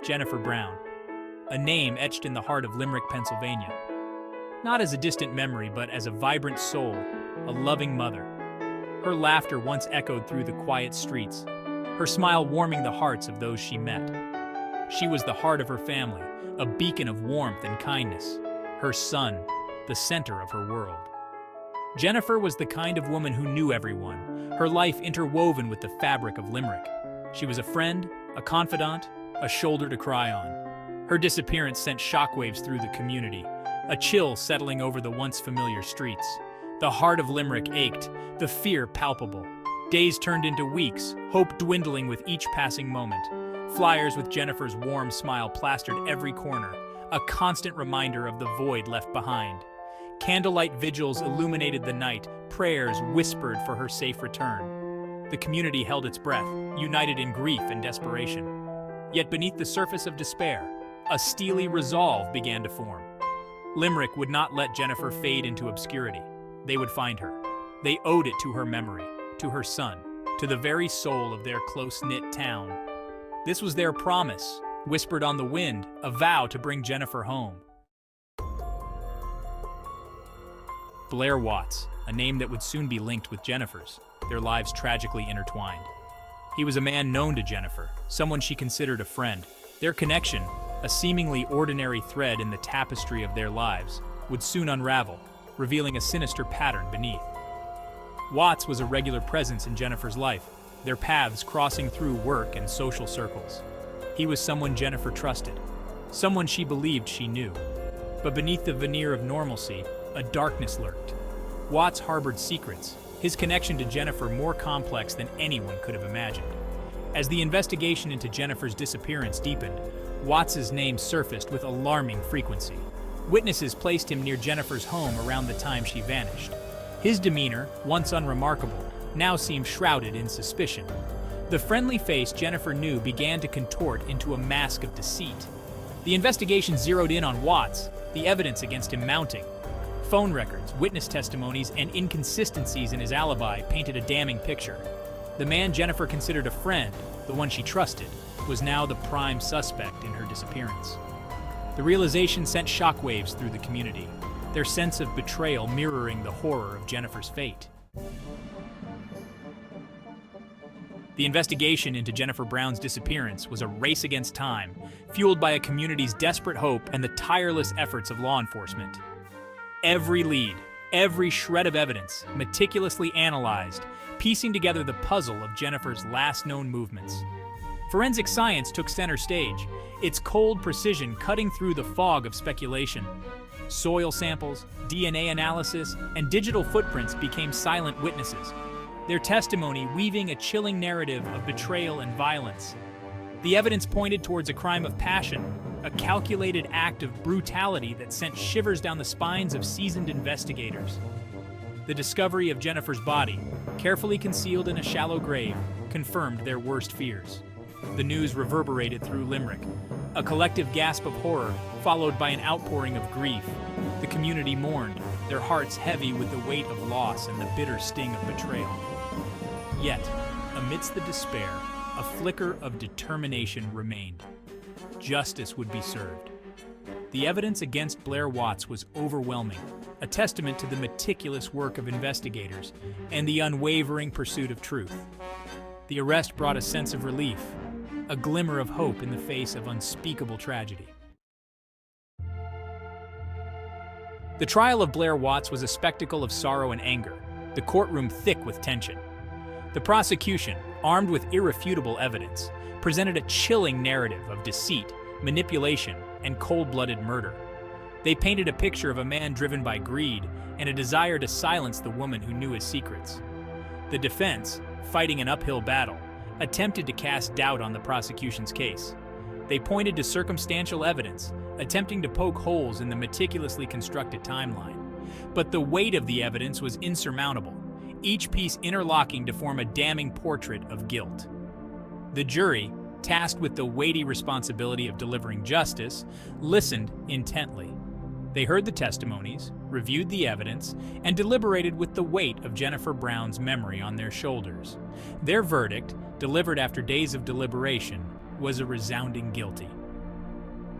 Jennifer Brown, a name etched in the heart of Limerick, Pennsylvania. Not as a distant memory, but as a vibrant soul, a loving mother. Her laughter once echoed through the quiet streets, her smile warming the hearts of those she met. She was the heart of her family, a beacon of warmth and kindness. Her son, the center of her world. Jennifer was the kind of woman who knew everyone, her life interwoven with the fabric of Limerick. She was a friend, a confidant, a shoulder to cry on. Her disappearance sent shockwaves through the community, a chill settling over the once familiar streets. The heart of Limerick ached, the fear palpable. Days turned into weeks, hope dwindling with each passing moment. Flyers with Jennifer's warm smile plastered every corner, a constant reminder of the void left behind. Candlelight vigils illuminated the night, prayers whispered for her safe return. The community held its breath, united in grief and desperation. Yet beneath the surface of despair, a steely resolve began to form. Limerick would not let Jennifer fade into obscurity. They would find her. They owed it to her memory, to her son, to the very soul of their close-knit town. This was their promise, whispered on the wind, a vow to bring Jennifer home. Blair Watts, a name that would soon be linked with Jennifer's, their lives tragically intertwined. He was a man known to Jennifer, someone she considered a friend. Their connection, a seemingly ordinary thread in the tapestry of their lives, would soon unravel, revealing a sinister pattern beneath. Watts was a regular presence in Jennifer's life, their paths crossing through work and social circles. He was someone Jennifer trusted, someone she believed she knew. But beneath the veneer of normalcy, a darkness lurked. Watts harbored secrets, his connection to Jennifer more complex than anyone could have imagined. As the investigation into Jennifer's disappearance deepened, Watts's name surfaced with alarming frequency. Witnesses placed him near Jennifer's home around the time she vanished. His demeanor, once unremarkable, now seemed shrouded in suspicion. The friendly face Jennifer knew began to contort into a mask of deceit. The investigation zeroed in on Watts, the evidence against him mounting. Phone records, witness testimonies, and inconsistencies in his alibi painted a damning picture. The man Jennifer considered a friend, the one she trusted, was now the prime suspect in her disappearance. The realization sent shockwaves through the community, their sense of betrayal mirroring the horror of Jennifer's fate. The investigation into Jennifer Brown's disappearance was a race against time, fueled by a community's desperate hope and the tireless efforts of law enforcement. Every lead, every shred of evidence, meticulously analyzed, piecing together the puzzle of Jennifer's last known movements. Forensic science took center stage, its cold precision cutting through the fog of speculation. Soil samples, DNA analysis, and digital footprints became silent witnesses, their testimony weaving a chilling narrative of betrayal and violence. The evidence pointed towards a crime of passion, a calculated act of brutality that sent shivers down the spines of seasoned investigators. The discovery of Jennifer's body, carefully concealed in a shallow grave, confirmed their worst fears. The news reverberated through Limerick, a collective gasp of horror followed by an outpouring of grief. The community mourned, their hearts heavy with the weight of loss and the bitter sting of betrayal. Yet, amidst the despair, a flicker of determination remained. Justice would be served. The evidence against Blair Watts was overwhelming, a testament to the meticulous work of investigators and the unwavering pursuit of truth. The arrest brought a sense of relief, a glimmer of hope in the face of unspeakable tragedy. The trial of Blair Watts was a spectacle of sorrow and anger, the courtroom thick with tension. The prosecution, armed with irrefutable evidence, presented a chilling narrative of deceit, manipulation, and cold-blooded murder. They painted a picture of a man driven by greed and a desire to silence the woman who knew his secrets. The defense, fighting an uphill battle, attempted to cast doubt on the prosecution's case. They pointed to circumstantial evidence, attempting to poke holes in the meticulously constructed timeline. But the weight of the evidence was insurmountable, each piece interlocking to form a damning portrait of guilt. The jury, tasked with the weighty responsibility of delivering justice, listened intently. They heard the testimonies, reviewed the evidence, and deliberated with the weight of Jennifer Brown's memory on their shoulders. Their verdict, delivered after days of deliberation, was a resounding guilty.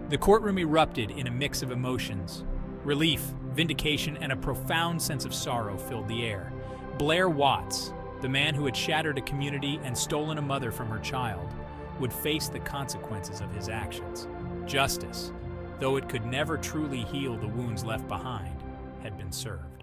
The courtroom erupted in a mix of emotions. Relief, vindication, and a profound sense of sorrow filled the air. Blair Watts, the man who had shattered a community and stolen a mother from her child, would face the consequences of his actions. Justice, though it could never truly heal the wounds left behind, had been served.